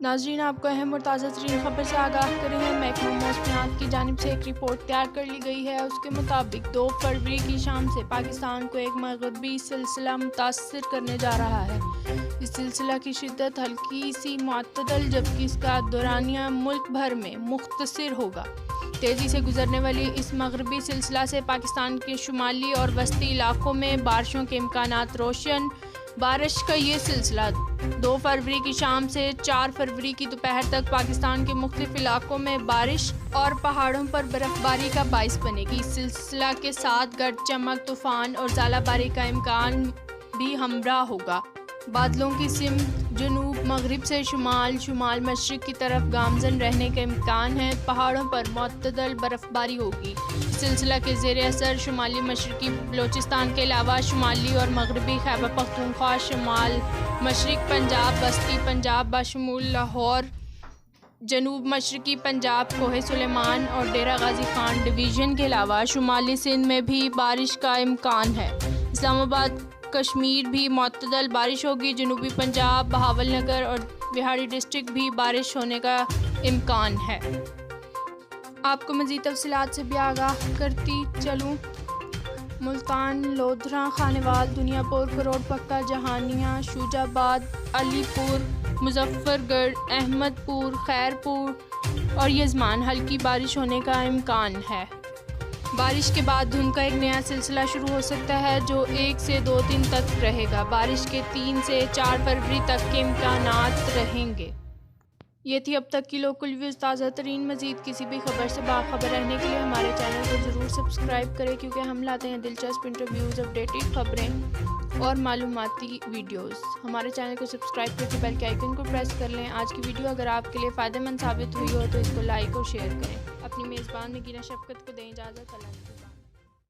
ناظرین، آپ کو اہم اور تازہ ترین خبر سے آگاہ کرے ہیں۔ محکمہ موسمیات کی جانب سے ایک رپورٹ تیار کر لی گئی ہے۔ اس کے مطابق 2 فروری کی شام سے پاکستان کو ایک مغربی سلسلہ متاثر کرنے جا رہا ہے۔ اس سلسلہ کی شدت ہلکی سی معتدل، جبکہ اس کا دورانیہ ملک بھر میں مختصر ہوگا۔ تیزی سے گزرنے والی اس مغربی سلسلہ سے پاکستان کے شمالی اور وسطی علاقوں میں بارشوں کے امکانات روشن۔ بارش کا یہ سلسلہ 2 فروری کی شام سے 4 فروری کی دوپہر تک پاکستان کے مختلف علاقوں میں بارش اور پہاڑوں پر برف باری کا باعث بنے گی۔ اس سلسلہ کے ساتھ گرج چمک، طوفان اور ژالہ باری کا امکان بھی ہمراہ ہوگا۔ بادلوں کی سمت جنوب مغرب سے شمال، شمال مشرق کی طرف گامزن رہنے کا امکان ہے۔ پہاڑوں پر معتدل برف باری ہوگی۔ اس سلسلہ کے زیر اثر شمالی مشرقی بلوچستان کے علاوہ شمالی اور مغربی خیبر پختونخوا، شمال مشرق پنجاب، وسطی پنجاب بشمول لاہور، جنوب مشرقی پنجاب، کوہ سلیمان اور ڈیرہ غازی خان ڈویژن کے علاوہ شمالی سندھ میں بھی بارش کا امکان ہے۔ اسلام آباد کشمیر بھی معتدل بارش ہوگی۔ جنوبی پنجاب، بہاول نگر اور وہاڑی ڈسٹرکٹ بھی بارش ہونے کا امکان ہے۔ آپ کو مزید تفصیلات سے بھی آگاہ کرتی چلوں۔ ملتان، لودھراں، خانوال، دنیا پور، کروڑ پکا، جہانیہ، شوجہ آباد، علی پور، مظفر گڑھ، احمد پور، خیر پور اور یزمان ہلکی بارش ہونے کا امکان ہے۔ بارش کے بعد دھند کا ایک نیا سلسلہ شروع ہو سکتا ہے جو 1 سے 2 دن تک رہے گا۔ بارش کے 3 سے 4 فروری تک کے امکانات رہیں گے۔ یہ تھی اب تک کی لوکل ویوز تازہ ترین۔ مزید کسی بھی خبر سے باخبر رہنے کے لیے ہمارے چینل کو ضرور سبسکرائب کریں، کیونکہ ہم لاتے ہیں دلچسپ انٹرویوز، اپڈیٹڈ خبریں اور معلوماتی ویڈیوز۔ ہمارے چینل کو سبسکرائب کر کے بیل کے آئیکن کو پریس کر لیں۔ آج کی ویڈیو اگر آپ کے لیے فائدہ مند ثابت ہوئی ہو تو اس کو لائک اور شیئر کریں۔ اپنی میزبان نگینہ شفقت کو دیں اجازت۔ اللہ حافظ۔